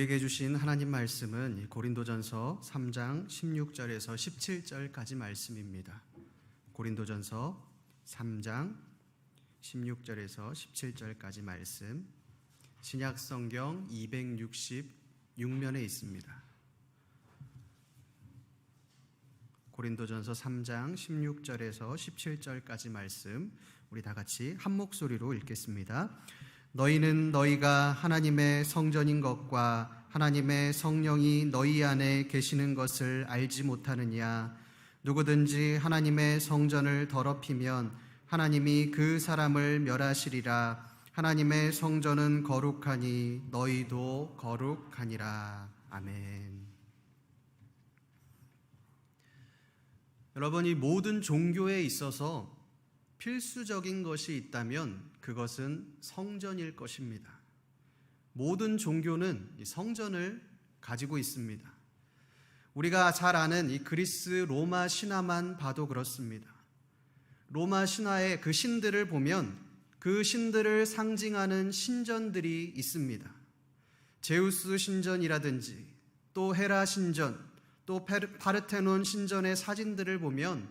우리에게 주신 하나님 말씀은 고린도전서 3장 16절에서 17절까지 말씀입니다. 고린도전서 3장 16절에서 17절까지 말씀, 신약성경 266면에 있습니다. 고린도전서 3장 16절에서 17절까지 말씀, 우리 다 같이 한 목소리로 읽겠습니다. 너희는 너희가 하나님의 성전인 것과 하나님의 성령이 너희 안에 계시는 것을 알지 못하느냐? 누구든지 하나님의 성전을 더럽히면 하나님이 그 사람을 멸하시리라. 하나님의 성전은 거룩하니 너희도 거룩하니라. 아멘. 여러분, 이 모든 종교에 있어서 필수적인 것이 있다면 그것은 성전일 것입니다. 모든 종교는 이 성전을 가지고 있습니다. 우리가 잘 아는 이 그리스 로마 신화만 봐도 그렇습니다. 로마 신화의 그 신들을 보면 그 신들을 상징하는 신전들이 있습니다. 제우스 신전이라든지 또 헤라 신전, 또 파르테논 신전의 사진들을 보면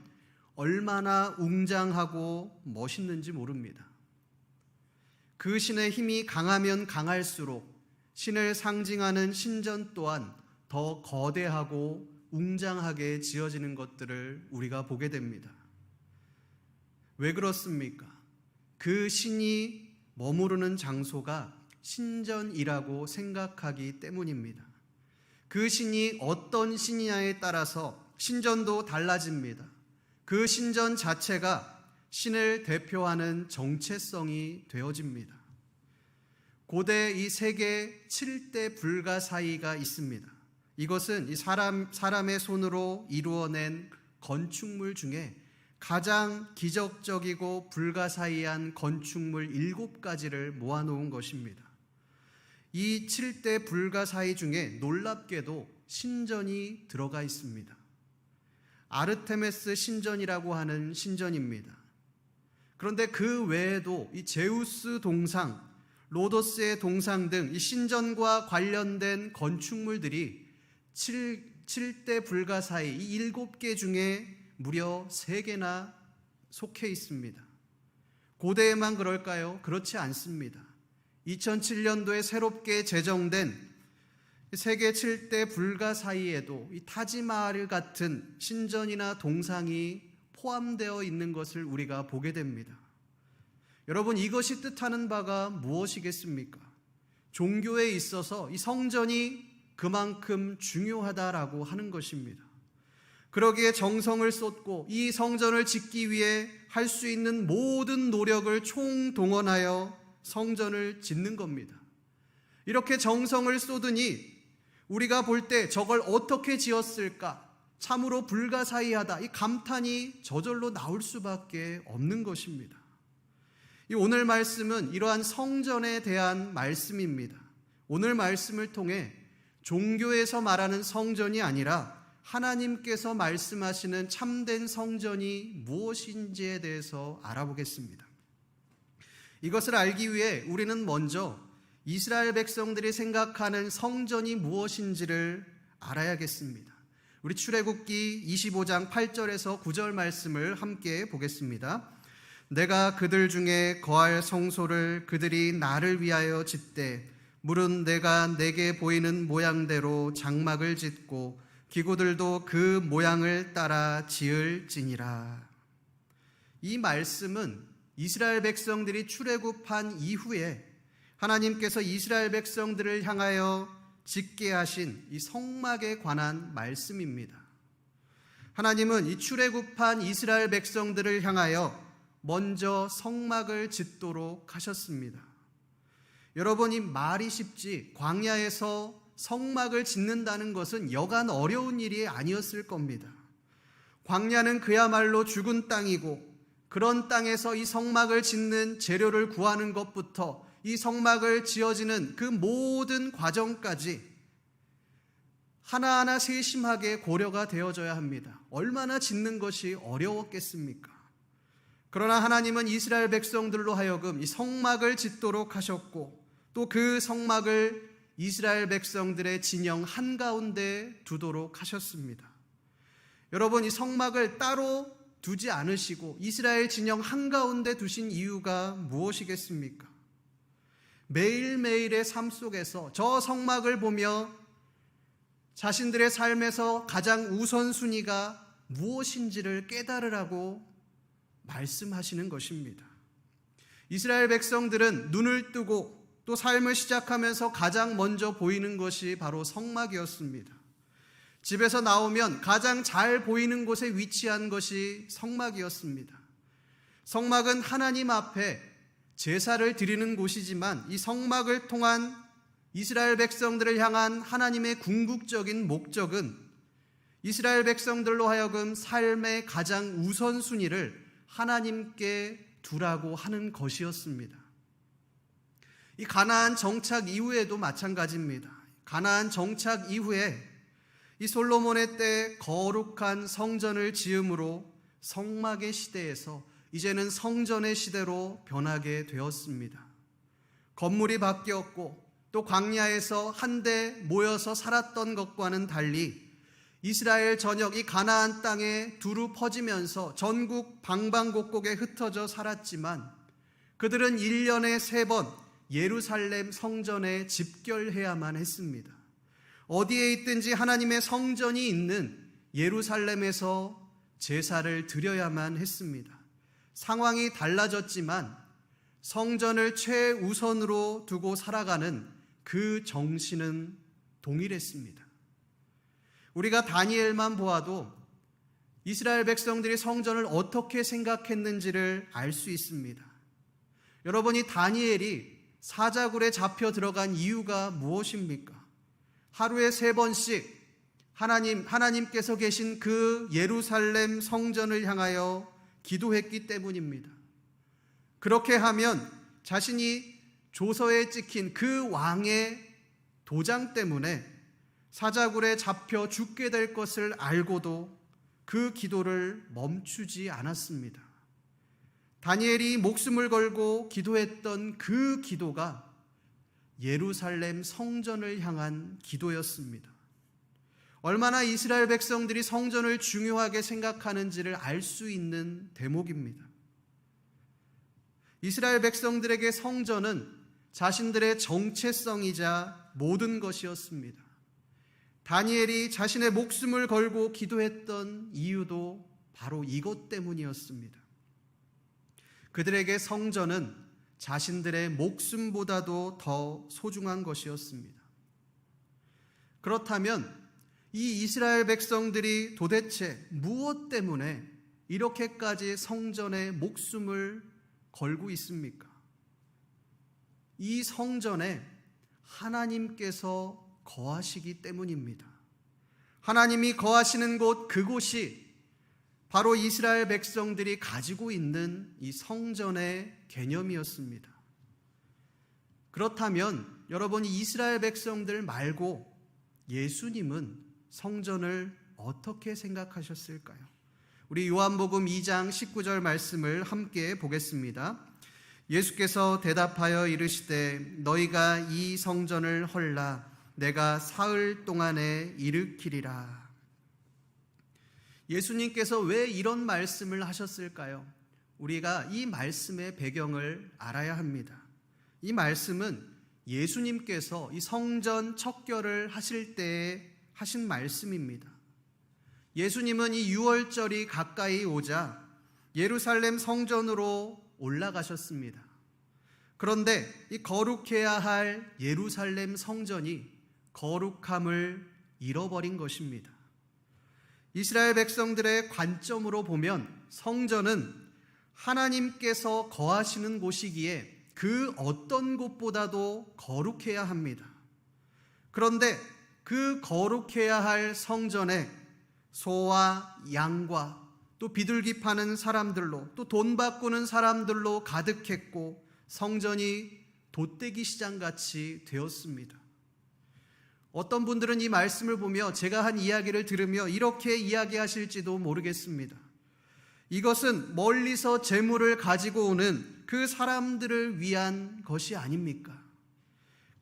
얼마나 웅장하고 멋있는지 모릅니다. 그 신의 힘이 강하면 강할수록 신을 상징하는 신전 또한 더 거대하고 웅장하게 지어지는 것들을 우리가 보게 됩니다. 왜 그렇습니까? 그 신이 머무르는 장소가 신전이라고 생각하기 때문입니다. 그 신이 어떤 신이냐에 따라서 신전도 달라집니다. 그 신전 자체가 신을 대표하는 정체성이 되어집니다. 고대 이 세계 7대 불가사의가 있습니다. 이것은 이 사람의 손으로 이루어낸 건축물 중에 가장 기적적이고 불가사의한 건축물 7가지를 모아놓은 것입니다. 이 7대 불가사의 중에 놀랍게도 신전이 들어가 있습니다. 아르테미스 신전이라고 하는 신전입니다. 그런데 그 외에도 이 제우스 동상, 로도스의 동상 등 이 신전과 관련된 건축물들이 7대 불가사의 이 7개 중에 무려 3개나 속해 있습니다. 고대에만 그럴까요? 그렇지 않습니다. 2007년도에 새롭게 제정된 세계 7대 불가사의에도 이 타지마할 같은 신전이나 동상이 포함되어 있는 것을 우리가 보게 됩니다. 여러분, 이것이 뜻하는 바가 무엇이겠습니까? 종교에 있어서 이 성전이 그만큼 중요하다라고 하는 것입니다. 그러기에 정성을 쏟고 이 성전을 짓기 위해 할 수 있는 모든 노력을 총동원하여 성전을 짓는 겁니다. 이렇게 정성을 쏟으니 우리가 볼 때 저걸 어떻게 지었을까? 참으로 불가사의하다. 이 감탄이 저절로 나올 수밖에 없는 것입니다. 이 오늘 말씀은 이러한 성전에 대한 말씀입니다. 오늘 말씀을 통해 종교에서 말하는 성전이 아니라 하나님께서 말씀하시는 참된 성전이 무엇인지에 대해서 알아보겠습니다. 이것을 알기 위해 우리는 먼저 이스라엘 백성들이 생각하는 성전이 무엇인지를 알아야겠습니다. 우리 출애굽기 25장 8절에서 9절 말씀을 함께 보겠습니다. 내가 그들 중에 거할 성소를 그들이 나를 위하여 짓되 물은 내가 내게 보이는 모양대로 장막을 짓고 기구들도 그 모양을 따라 지을지니라. 이 말씀은 이스라엘 백성들이 출애굽한 이후에 하나님께서 이스라엘 백성들을 향하여 짓게 하신 이 성막에 관한 말씀입니다. 하나님은 이 출애굽한 이스라엘 백성들을 향하여 먼저 성막을 짓도록 하셨습니다. 여러분, 이 말이 쉽지 광야에서 성막을 짓는다는 것은 여간 어려운 일이 아니었을 겁니다. 광야는 그야말로 죽은 땅이고 그런 땅에서 이 성막을 짓는 재료를 구하는 것부터 이 성막을 지어지는 그 모든 과정까지 하나하나 세심하게 고려가 되어져야 합니다. 얼마나 짓는 것이 어려웠겠습니까? 그러나 하나님은 이스라엘 백성들로 하여금 이 성막을 짓도록 하셨고 또 그 성막을 이스라엘 백성들의 진영 한가운데 두도록 하셨습니다. 여러분, 이 성막을 따로 두지 않으시고 이스라엘 진영 한가운데 두신 이유가 무엇이겠습니까? 매일매일의 삶 속에서 저 성막을 보며 자신들의 삶에서 가장 우선순위가 무엇인지를 깨달으라고 말씀하시는 것입니다. 이스라엘 백성들은 눈을 뜨고 또 삶을 시작하면서 가장 먼저 보이는 것이 바로 성막이었습니다. 집에서 나오면 가장 잘 보이는 곳에 위치한 것이 성막이었습니다. 성막은 하나님 앞에 제사를 드리는 곳이지만 이 성막을 통한 이스라엘 백성들을 향한 하나님의 궁극적인 목적은 이스라엘 백성들로 하여금 삶의 가장 우선순위를 하나님께 두라고 하는 것이었습니다. 이 가나안 정착 이후에도 마찬가지입니다. 가나안 정착 이후에 이 솔로몬의 때 거룩한 성전을 지음으로 성막의 시대에서 이제는 성전의 시대로 변하게 되었습니다. 건물이 바뀌었고 또 광야에서 한데 모여서 살았던 것과는 달리 이스라엘 전역 이 가나안 땅에 두루 퍼지면서 전국 방방곡곡에 흩어져 살았지만 그들은 1년에 3번 예루살렘 성전에 집결해야만 했습니다. 어디에 있든지 하나님의 성전이 있는 예루살렘에서 제사를 드려야만 했습니다. 상황이 달라졌지만 성전을 최우선으로 두고 살아가는 그 정신은 동일했습니다. 우리가 다니엘만 보아도 이스라엘 백성들이 성전을 어떻게 생각했는지를 알 수 있습니다. 여러분이 다니엘이 사자굴에 잡혀 들어간 이유가 무엇입니까? 하루에 3번씩 하나님께서 계신 그 예루살렘 성전을 향하여 기도했기 때문입니다. 그렇게 하면 자신이 조서에 찍힌 그 왕의 도장 때문에 사자굴에 잡혀 죽게 될 것을 알고도 그 기도를 멈추지 않았습니다. 다니엘이 목숨을 걸고 기도했던 그 기도가 예루살렘 성전을 향한 기도였습니다. 얼마나 이스라엘 백성들이 성전을 중요하게 생각하는지를 알 수 있는 대목입니다. 이스라엘 백성들에게 성전은 자신들의 정체성이자 모든 것이었습니다. 다니엘이 자신의 목숨을 걸고 기도했던 이유도 바로 이것 때문이었습니다. 그들에게 성전은 자신들의 목숨보다도 더 소중한 것이었습니다. 그렇다면 이 이스라엘 백성들이 도대체 무엇 때문에 이렇게까지 성전에 목숨을 걸고 있습니까? 이 성전에 하나님께서 거하시기 때문입니다. 하나님이 거하시는 곳, 그곳이 바로 이스라엘 백성들이 가지고 있는 이 성전의 개념이었습니다. 그렇다면 여러분이 이스라엘 백성들 말고 예수님은 성전을 어떻게 생각하셨을까요? 우리 요한복음 2장 19절 말씀을 함께 보겠습니다. 예수께서 대답하여 이르시되 너희가 이 성전을 헐라 내가 사흘 동안에 일으키리라. 예수님께서 왜 이런 말씀을 하셨을까요? 우리가 이 말씀의 배경을 알아야 합니다. 이 말씀은 예수님께서 이 성전 척결을 하실 때에 하신 말씀입니다. 예수님은 이 유월절이 가까이 오자 예루살렘 성전으로 올라가셨습니다. 그런데 이 거룩해야 할 예루살렘 성전이 거룩함을 잃어버린 것입니다. 이스라엘 백성들의 관점으로 보면 성전은 하나님께서 거하시는 곳이기에 그 어떤 곳보다도 거룩해야 합니다. 그런데 그 거룩해야 할 성전에 소와 양과 또 비둘기 파는 사람들로 또 돈 바꾸는 사람들로 가득했고 성전이 돛대기 시장같이 되었습니다. 어떤 분들은 이 말씀을 보며 제가 한 이야기를 들으며 이렇게 이야기하실지도 모르겠습니다. 이것은 멀리서 재물을 가지고 오는 그 사람들을 위한 것이 아닙니까?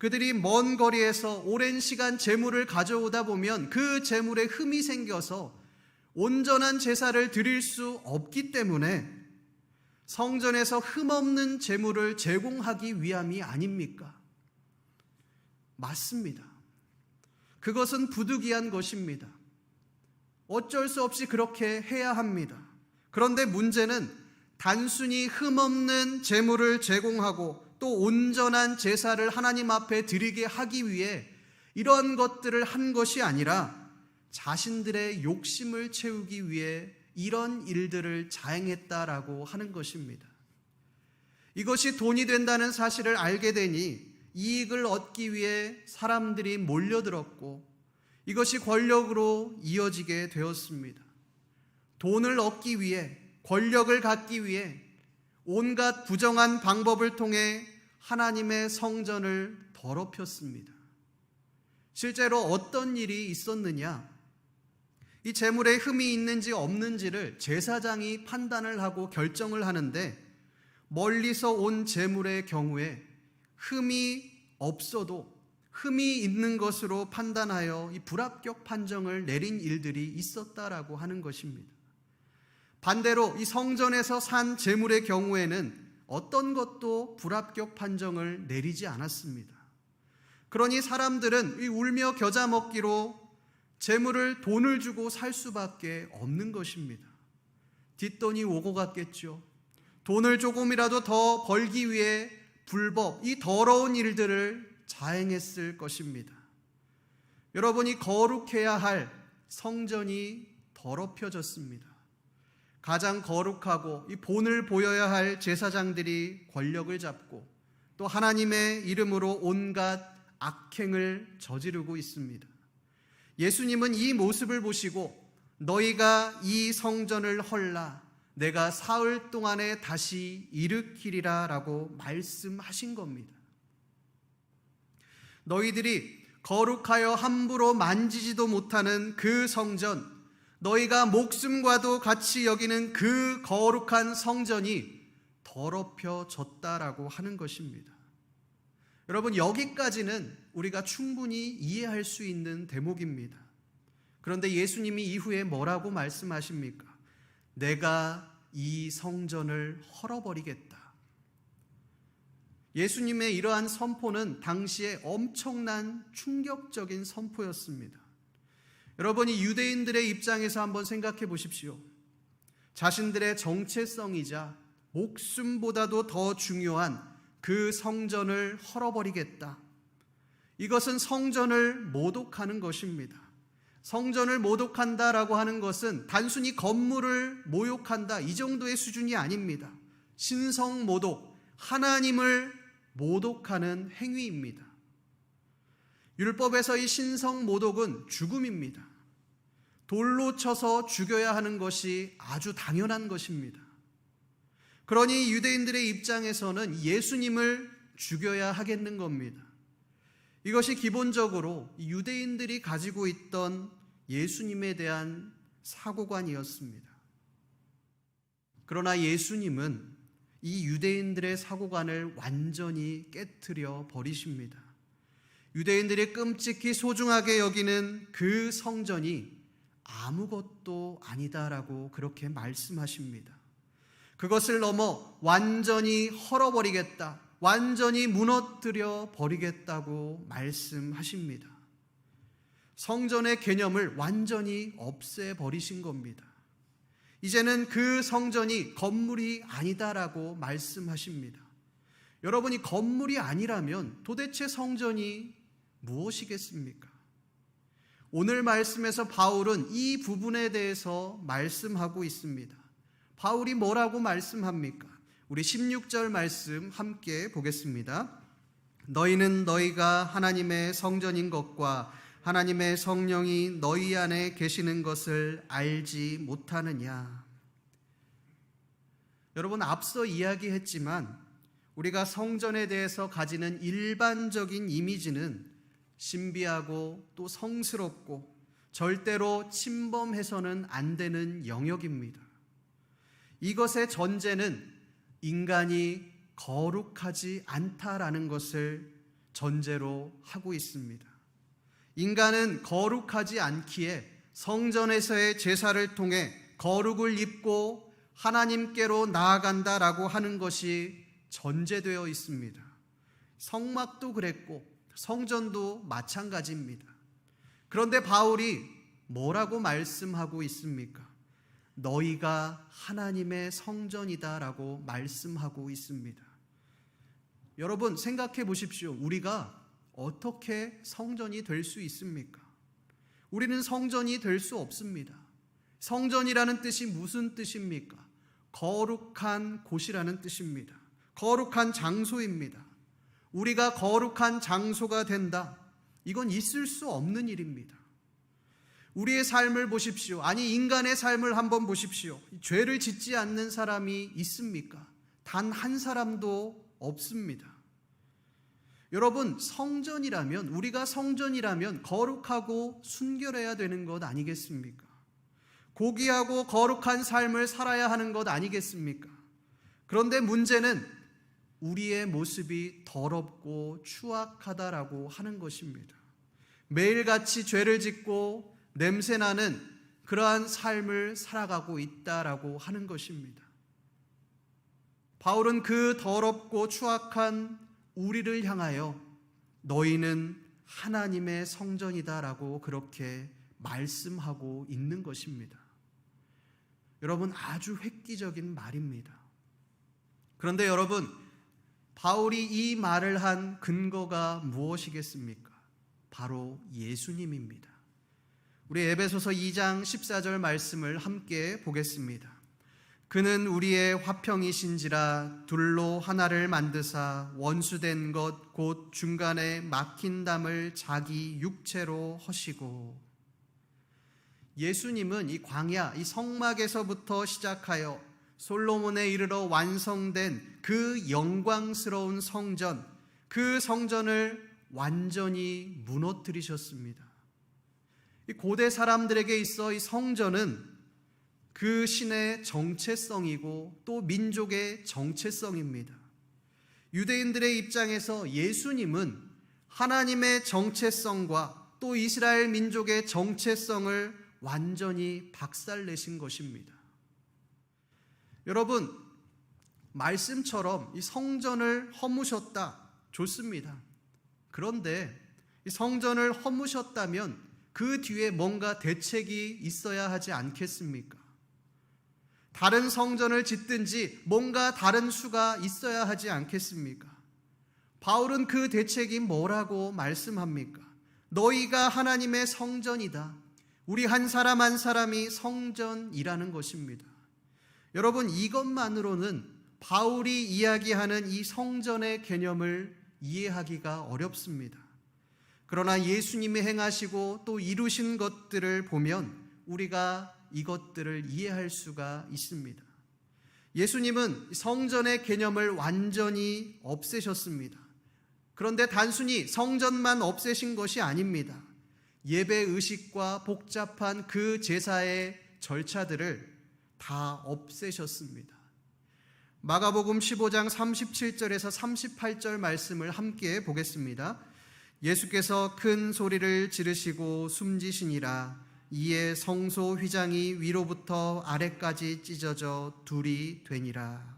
그들이 먼 거리에서 오랜 시간 제물을 가져오다 보면 그 제물에 흠이 생겨서 온전한 제사를 드릴 수 없기 때문에 성전에서 흠없는 제물을 제공하기 위함이 아닙니까? 맞습니다. 그것은 부득이한 것입니다. 어쩔 수 없이 그렇게 해야 합니다. 그런데 문제는 단순히 흠없는 제물을 제공하고 또 온전한 제사를 하나님 앞에 드리게 하기 위해 이런 것들을 한 것이 아니라 자신들의 욕심을 채우기 위해 이런 일들을 자행했다라고 하는 것입니다. 이것이 돈이 된다는 사실을 알게 되니 이익을 얻기 위해 사람들이 몰려들었고 이것이 권력으로 이어지게 되었습니다. 돈을 얻기 위해, 권력을 갖기 위해 온갖 부정한 방법을 통해 하나님의 성전을 더럽혔습니다. 실제로 어떤 일이 있었느냐? 이 제물에 흠이 있는지 없는지를 제사장이 판단을 하고 결정을 하는데 멀리서 온 제물의 경우에 흠이 없어도 흠이 있는 것으로 판단하여 이 불합격 판정을 내린 일들이 있었다라고 하는 것입니다. 반대로 이 성전에서 산 제물의 경우에는 어떤 것도 불합격 판정을 내리지 않았습니다. 그러니 사람들은 이 울며 겨자 먹기로 제물을 돈을 주고 살 수밖에 없는 것입니다. 뒷돈이 오고 갔겠죠. 돈을 조금이라도 더 벌기 위해 불법, 이 더러운 일들을 자행했을 것입니다. 여러분이 거룩해야 할 성전이 더럽혀졌습니다. 가장 거룩하고 이 본을 보여야 할 제사장들이 권력을 잡고 또 하나님의 이름으로 온갖 악행을 저지르고 있습니다. 예수님은 이 모습을 보시고 너희가 이 성전을 헐라 내가 사흘 동안에 다시 일으키리라 라고 말씀하신 겁니다. 너희들이 거룩하여 함부로 만지지도 못하는 그 성전, 너희가 목숨과도 같이 여기는 그 거룩한 성전이 더럽혀졌다라고 하는 것입니다. 여러분, 여기까지는 우리가 충분히 이해할 수 있는 대목입니다. 그런데 예수님이 이후에 뭐라고 말씀하십니까? 내가 이 성전을 헐어버리겠다. 예수님의 이러한 선포는 당시에 엄청난 충격적인 선포였습니다. 여러분이 유대인들의 입장에서 한번 생각해 보십시오. 자신들의 정체성이자 목숨보다도 더 중요한 그 성전을 헐어버리겠다. 이것은 성전을 모독하는 것입니다. 성전을 모독한다라고 하는 것은 단순히 건물을 모욕한다 이 정도의 수준이 아닙니다. 신성 모독, 하나님을 모독하는 행위입니다. 율법에서 이 신성 모독은 죽음입니다. 돌로 쳐서 죽여야 하는 것이 아주 당연한 것입니다. 그러니 유대인들의 입장에서는 예수님을 죽여야 하겠는 겁니다. 이것이 기본적으로 유대인들이 가지고 있던 예수님에 대한 사고관이었습니다. 그러나 예수님은 이 유대인들의 사고관을 완전히 깨트려 버리십니다. 유대인들이 끔찍히 소중하게 여기는 그 성전이 아무것도 아니다라고 그렇게 말씀하십니다. 그것을 넘어 완전히 헐어버리겠다, 완전히 무너뜨려 버리겠다고 말씀하십니다. 성전의 개념을 완전히 없애버리신 겁니다. 이제는 그 성전이 건물이 아니다라고 말씀하십니다. 여러분이 건물이 아니라면 도대체 성전이 무엇이겠습니까? 오늘 말씀에서 바울은 이 부분에 대해서 말씀하고 있습니다. 바울이 뭐라고 말씀합니까? 우리 16절 말씀 함께 보겠습니다. 너희는 너희가 하나님의 성전인 것과 하나님의 성령이 너희 안에 계시는 것을 알지 못하느냐. 여러분, 앞서 이야기했지만 우리가 성전에 대해서 가지는 일반적인 이미지는 신비하고 또 성스럽고 절대로 침범해서는 안 되는 영역입니다. 이것의 전제는 인간이 거룩하지 않다라는 것을 전제로 하고 있습니다. 인간은 거룩하지 않기에 성전에서의 제사를 통해 거룩을 입고 하나님께로 나아간다라고 하는 것이 전제되어 있습니다. 성막도 그랬고 성전도 마찬가지입니다. 그런데 바울이 뭐라고 말씀하고 있습니까? 너희가 하나님의 성전이다라고 말씀하고 있습니다. 여러분 생각해 보십시오. 우리가 어떻게 성전이 될 수 있습니까? 우리는 성전이 될 수 없습니다. 성전이라는 뜻이 무슨 뜻입니까? 거룩한 곳이라는 뜻입니다. 거룩한 장소입니다. 우리가 거룩한 장소가 된다. 이건 있을 수 없는 일입니다. 우리의 삶을 보십시오. 아니 인간의 삶을 한번 보십시오. 죄를 짓지 않는 사람이 있습니까? 단 한 사람도 없습니다. 여러분 성전이라면 우리가 성전이라면 거룩하고 순결해야 되는 것 아니겠습니까? 고귀하고 거룩한 삶을 살아야 하는 것 아니겠습니까? 그런데 문제는 우리의 모습이 더럽고 추악하다라고 하는 것입니다. 매일같이 죄를 짓고 냄새나는 그러한 삶을 살아가고 있다라고 하는 것입니다. 바울은 그 더럽고 추악한 우리를 향하여 너희는 하나님의 성전이다라고 그렇게 말씀하고 있는 것입니다. 여러분 아주 획기적인 말입니다. 그런데 여러분 바울이 이 말을 한 근거가 무엇이겠습니까? 바로 예수님입니다. 우리 에베소서 2장 14절 말씀을 함께 보겠습니다. 그는 우리의 화평이신지라 둘로 하나를 만드사 원수된 것 곧 중간에 막힌 담을 자기 육체로 허시고. 예수님은 이 광야, 이 성막에서부터 시작하여 솔로몬에 이르러 완성된 그 영광스러운 성전, 그 성전을 완전히 무너뜨리셨습니다. 이 고대 사람들에게 있어 이 성전은 그 신의 정체성이고 또 민족의 정체성입니다. 유대인들의 입장에서 예수님은 하나님의 정체성과 또 이스라엘 민족의 정체성을 완전히 박살내신 것입니다. 여러분, 말씀처럼 이 성전을 허무셨다. 좋습니다. 그런데 이 성전을 허무셨다면 그 뒤에 뭔가 대책이 있어야 하지 않겠습니까? 다른 성전을 짓든지 뭔가 다른 수가 있어야 하지 않겠습니까? 바울은 그 대책이 뭐라고 말씀합니까? 너희가 하나님의 성전이다. 우리 한 사람 한 사람이 성전이라는 것입니다. 여러분 이것만으로는 바울이 이야기하는 이 성전의 개념을 이해하기가 어렵습니다. 그러나 예수님이 행하시고 또 이루신 것들을 보면 우리가 이것들을 이해할 수가 있습니다. 예수님은 성전의 개념을 완전히 없애셨습니다. 그런데 단순히 성전만 없애신 것이 아닙니다. 예배 의식과 복잡한 그 제사의 절차들을 다 없애셨습니다. 마가복음 15장 37절에서 38절 말씀을 함께 보겠습니다. 예수께서 큰 소리를 지르시고 숨지시니라. 이에 성소 휘장이 위로부터 아래까지 찢어져 둘이 되니라.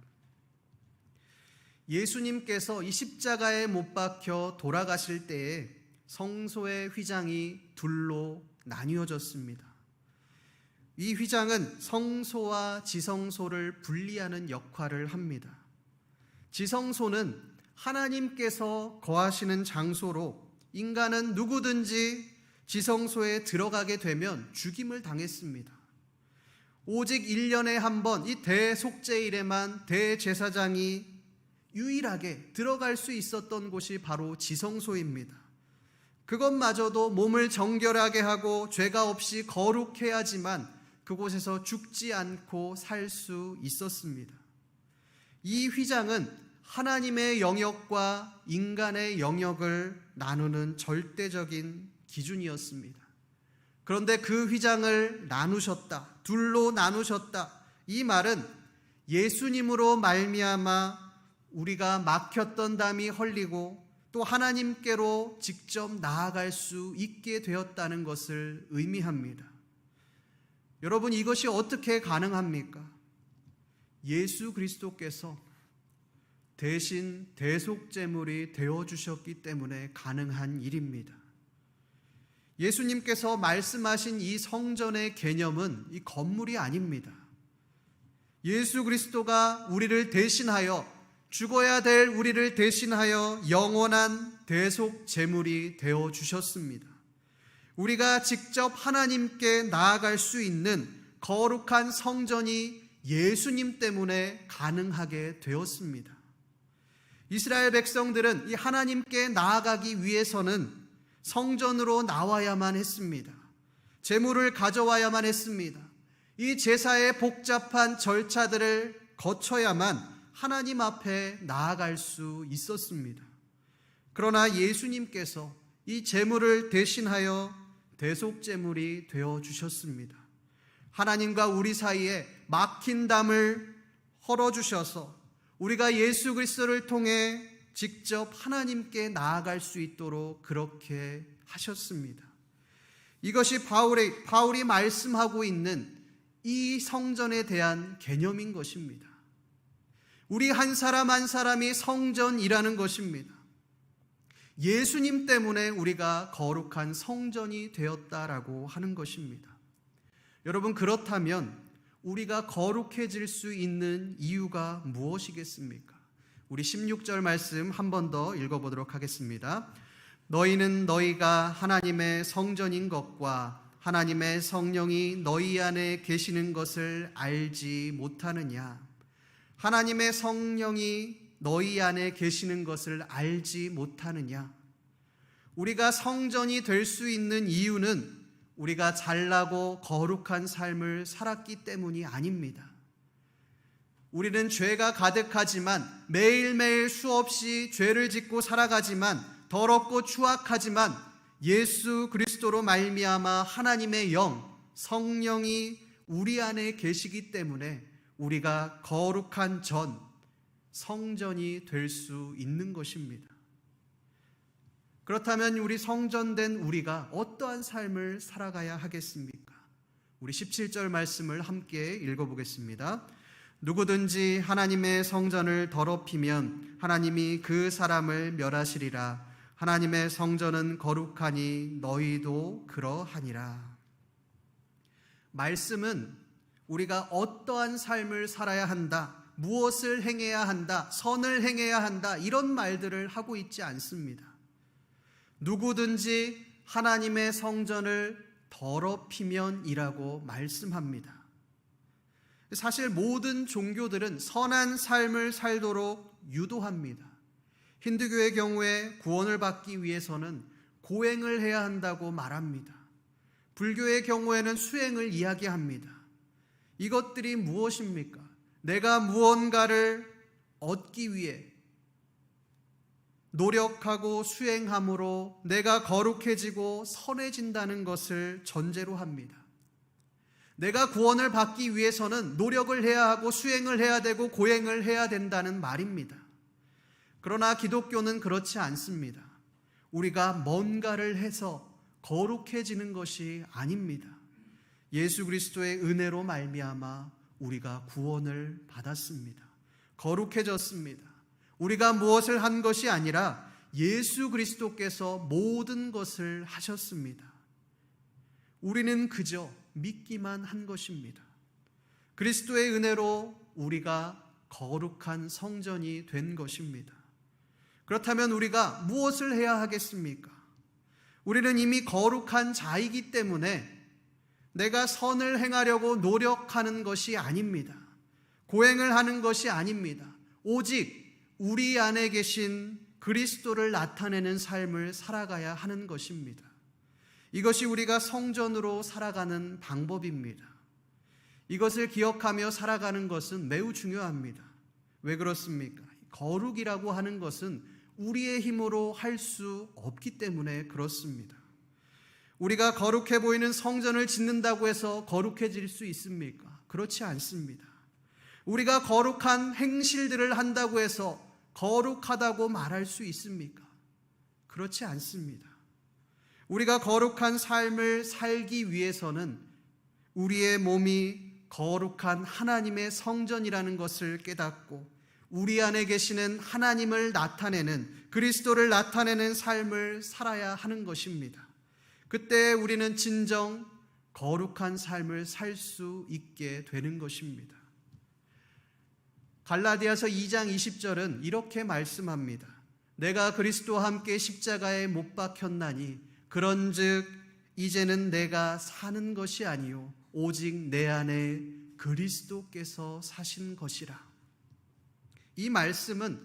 예수님께서 이 십자가에 못 박혀 돌아가실 때에 성소의 휘장이 둘로 나뉘어졌습니다. 이 휘장은 성소와 지성소를 분리하는 역할을 합니다. 지성소는 하나님께서 거하시는 장소로 인간은 누구든지 지성소에 들어가게 되면 죽임을 당했습니다. 오직 1년에 한 번 이 대속죄일에만 대제사장이 유일하게 들어갈 수 있었던 곳이 바로 지성소입니다. 그것마저도 몸을 정결하게 하고 죄가 없이 거룩해야지만 그곳에서 죽지 않고 살 수 있었습니다. 이 휘장은 하나님의 영역과 인간의 영역을 나누는 절대적인 기준이었습니다. 그런데 그 휘장을 나누셨다, 둘로 나누셨다. 이 말은 예수님으로 말미암아 우리가 막혔던 담이 헐리고 또 하나님께로 직접 나아갈 수 있게 되었다는 것을 의미합니다. 여러분, 이것이 어떻게 가능합니까? 예수 그리스도께서 대신 대속제물이 되어주셨기 때문에 가능한 일입니다. 예수님께서 말씀하신 이 성전의 개념은 이 건물이 아닙니다. 예수 그리스도가 우리를 대신하여, 죽어야 될 우리를 대신하여 영원한 대속 제물이 되어 주셨습니다. 우리가 직접 하나님께 나아갈 수 있는 거룩한 성전이 예수님 때문에 가능하게 되었습니다. 이스라엘 백성들은 이 하나님께 나아가기 위해서는 성전으로 나와야만 했습니다. 제물을 가져와야만 했습니다. 이 제사의 복잡한 절차들을 거쳐야만 하나님 앞에 나아갈 수 있었습니다. 그러나 예수님께서 이 제물을 대신하여 대속제물이 되어 주셨습니다. 하나님과 우리 사이에 막힌 담을 헐어주셔서 우리가 예수 그리스도를 통해 직접 하나님께 나아갈 수 있도록 그렇게 하셨습니다. 이것이 바울이 말씀하고 있는 이 성전에 대한 개념인 것입니다. 우리 한 사람 한 사람이 성전이라는 것입니다. 예수님 때문에 우리가 거룩한 성전이 되었다라고 하는 것입니다. 여러분, 그렇다면 우리가 거룩해질 수 있는 이유가 무엇이겠습니까? 우리 16절 말씀 한 번 더 읽어보도록 하겠습니다. 너희는 너희가 하나님의 성전인 것과 하나님의 성령이 너희 안에 계시는 것을 알지 못하느냐? 하나님의 성령이 너희 안에 계시는 것을 알지 못하느냐? 우리가 성전이 될 수 있는 이유는 우리가 잘나고 거룩한 삶을 살았기 때문이 아닙니다. 우리는 죄가 가득하지만 매일매일 수없이 죄를 짓고 살아가지만 더럽고 추악하지만 예수 그리스도로 말미암아 하나님의 영, 성령이 우리 안에 계시기 때문에 우리가 거룩한 성전이 될 수 있는 것입니다. 그렇다면 우리 성전된 우리가 어떠한 삶을 살아가야 하겠습니까? 우리 17절 말씀을 함께 읽어보겠습니다. 누구든지 하나님의 성전을 더럽히면 하나님이 그 사람을 멸하시리라. 하나님의 성전은 거룩하니 너희도 그러하니라. 말씀은 우리가 어떠한 삶을 살아야 한다, 무엇을 행해야 한다, 선을 행해야 한다, 이런 말들을 하고 있지 않습니다. 누구든지 하나님의 성전을 더럽히면이라고 말씀합니다. 사실 모든 종교들은 선한 삶을 살도록 유도합니다. 힌두교의 경우에 구원을 받기 위해서는 고행을 해야 한다고 말합니다. 불교의 경우에는 수행을 이야기합니다. 이것들이 무엇입니까? 내가 무언가를 얻기 위해 노력하고 수행함으로 내가 거룩해지고 선해진다는 것을 전제로 합니다. 내가 구원을 받기 위해서는 노력을 해야 하고 수행을 해야 되고 고행을 해야 된다는 말입니다. 그러나 기독교는 그렇지 않습니다. 우리가 뭔가를 해서 거룩해지는 것이 아닙니다. 예수 그리스도의 은혜로 말미암아 우리가 구원을 받았습니다. 거룩해졌습니다. 우리가 무엇을 한 것이 아니라 예수 그리스도께서 모든 것을 하셨습니다. 우리는 그저 믿기만 한 것입니다. 그리스도의 은혜로 우리가 거룩한 성전이 된 것입니다. 그렇다면 우리가 무엇을 해야 하겠습니까? 우리는 이미 거룩한 자이기 때문에 내가 선을 행하려고 노력하는 것이 아닙니다. 고행을 하는 것이 아닙니다. 오직 우리 안에 계신 그리스도를 나타내는 삶을 살아가야 하는 것입니다. 이것이 우리가 성전으로 살아가는 방법입니다. 이것을 기억하며 살아가는 것은 매우 중요합니다. 왜 그렇습니까? 거룩이라고 하는 것은 우리의 힘으로 할 수 없기 때문에 그렇습니다. 우리가 거룩해 보이는 성전을 짓는다고 해서 거룩해질 수 있습니까? 그렇지 않습니다. 우리가 거룩한 행실들을 한다고 해서 거룩하다고 말할 수 있습니까? 그렇지 않습니다. 우리가 거룩한 삶을 살기 위해서는 우리의 몸이 거룩한 하나님의 성전이라는 것을 깨닫고 우리 안에 계시는 하나님을 나타내는, 그리스도를 나타내는 삶을 살아야 하는 것입니다. 그때 우리는 진정 거룩한 삶을 살 수 있게 되는 것입니다. 갈라디아서 2장 20절은 이렇게 말씀합니다. 내가 그리스도와 함께 십자가에 못 박혔나니 그런즉 이제는 내가 사는 것이 아니요 오직 내 안에 그리스도께서 사신 것이라. 이 말씀은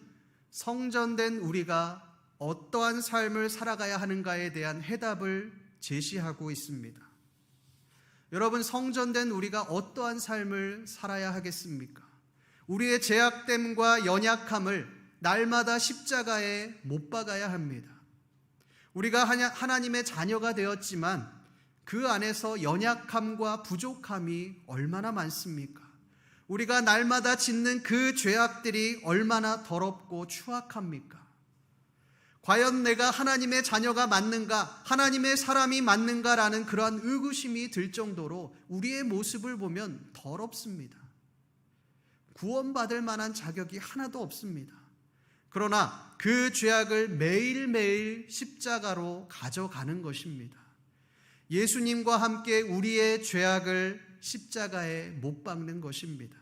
성전된 우리가 어떠한 삶을 살아가야 하는가에 대한 해답을 제시하고 있습니다. 여러분, 성전된 우리가 어떠한 삶을 살아야 하겠습니까? 우리의 죄악됨과 연약함을 날마다 십자가에 못 박아야 합니다. 우리가 하나님의 자녀가 되었지만 그 안에서 연약함과 부족함이 얼마나 많습니까? 우리가 날마다 짓는 그 죄악들이 얼마나 더럽고 추악합니까? 과연 내가 하나님의 자녀가 맞는가, 하나님의 사람이 맞는가라는 그러한 의구심이 들 정도로 우리의 모습을 보면 더럽습니다. 구원받을 만한 자격이 하나도 없습니다. 그러나 그 죄악을 매일매일 십자가로 가져가는 것입니다. 예수님과 함께 우리의 죄악을 십자가에 못 박는 것입니다.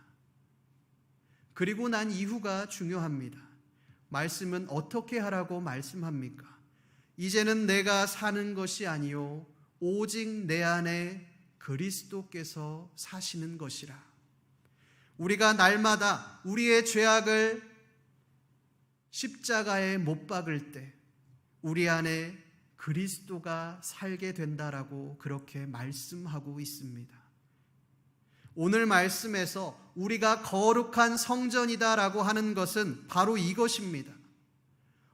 그리고 난 이후가 중요합니다. 말씀은 어떻게 하라고 말씀합니까? 이제는 내가 사는 것이 아니요 오직 내 안에 그리스도께서 사시는 것이라. 우리가 날마다 우리의 죄악을 십자가에 못 박을 때 우리 안에 그리스도가 살게 된다라고 그렇게 말씀하고 있습니다. 오늘 말씀에서 우리가 거룩한 성전이다라고 하는 것은 바로 이것입니다.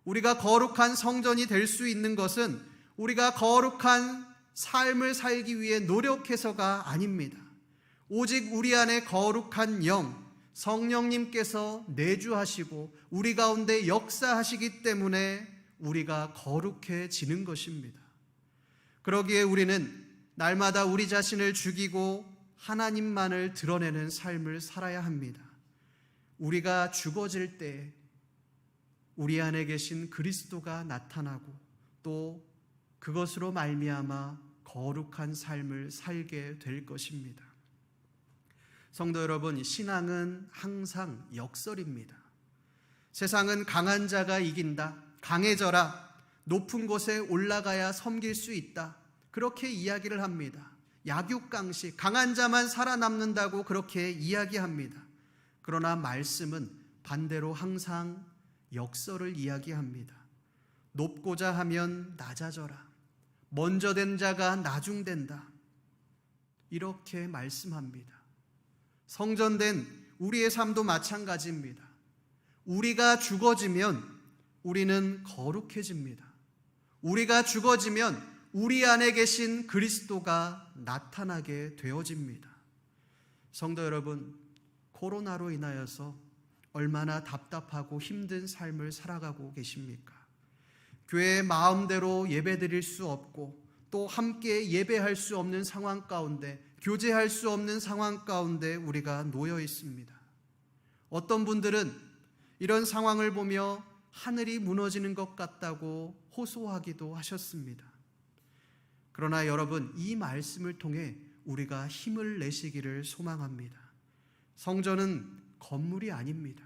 우리가 거룩한 성전이 될 수 있는 것은 우리가 거룩한 삶을 살기 위해 노력해서가 아닙니다. 오직 우리 안에 거룩한 영, 성령님께서 내주하시고 우리 가운데 역사하시기 때문에 우리가 거룩해지는 것입니다. 그러기에 우리는 날마다 우리 자신을 죽이고 하나님만을 드러내는 삶을 살아야 합니다. 우리가 죽어질 때 우리 안에 계신 그리스도가 나타나고 또 그것으로 말미암아 거룩한 삶을 살게 될 것입니다. 성도 여러분, 신앙은 항상 역설입니다. 세상은 강한 자가 이긴다, 강해져라, 높은 곳에 올라가야 섬길 수 있다, 그렇게 이야기를 합니다. 약육강식, 강한 자만 살아남는다고 그렇게 이야기합니다. 그러나 말씀은 반대로 항상 역설을 이야기합니다. 높고자 하면 낮아져라, 먼저 된 자가 나중된다, 이렇게 말씀합니다. 성전된 우리의 삶도 마찬가지입니다. 우리가 죽어지면 우리는 거룩해집니다. 우리가 죽어지면 우리 안에 계신 그리스도가 나타나게 되어집니다. 성도 여러분, 코로나로 인하여서 얼마나 답답하고 힘든 삶을 살아가고 계십니까? 교회에 마음대로 예배드릴 수 없고 또 함께 예배할 수 없는 상황 가운데, 교제할 수 없는 상황 가운데 우리가 놓여 있습니다. 어떤 분들은 이런 상황을 보며 하늘이 무너지는 것 같다고 호소하기도 하셨습니다. 그러나 여러분, 이 말씀을 통해 우리가 힘을 내시기를 소망합니다. 성전은 건물이 아닙니다.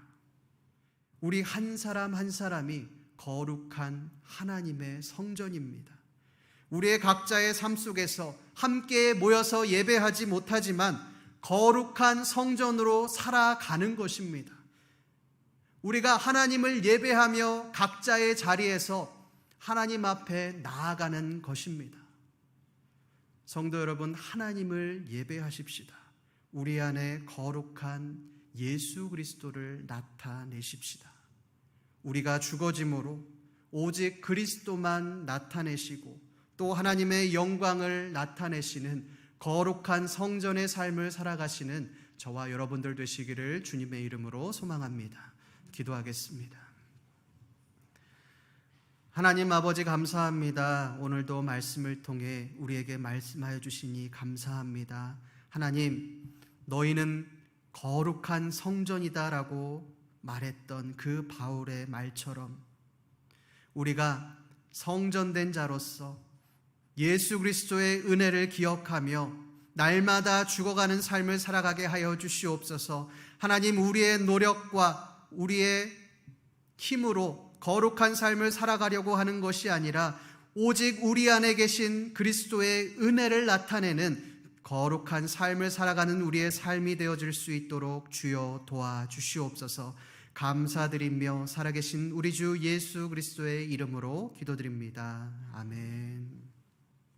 우리 한 사람 한 사람이 거룩한 하나님의 성전입니다. 우리의 각자의 삶 속에서 함께 모여서 예배하지 못하지만 거룩한 성전으로 살아가는 것입니다. 우리가 하나님을 예배하며 각자의 자리에서 하나님 앞에 나아가는 것입니다. 성도 여러분, 하나님을 예배하십시다. 우리 안에 거룩한 예수 그리스도를 나타내십시다. 우리가 죽어짐으로 오직 그리스도만 나타내시고 또 하나님의 영광을 나타내시는 거룩한 성전의 삶을 살아가시는 저와 여러분들 되시기를 주님의 이름으로 소망합니다. 기도하겠습니다. 하나님 아버지 감사합니다. 오늘도 말씀을 통해 우리에게 말씀하여 주시니 감사합니다. 하나님, 너희는 거룩한 성전이다라고 말했던 그 바울의 말처럼 우리가 성전된 자로서 예수 그리스도의 은혜를 기억하며 날마다 죽어가는 삶을 살아가게 하여 주시옵소서. 하나님, 우리의 노력과 우리의 힘으로 거룩한 삶을 살아가려고 하는 것이 아니라 오직 우리 안에 계신 그리스도의 은혜를 나타내는 거룩한 삶을 살아가는 우리의 삶이 되어질 수 있도록 주여 도와주시옵소서. 감사드리며 살아계신 우리 주 예수 그리스도의 이름으로 기도드립니다. 아멘.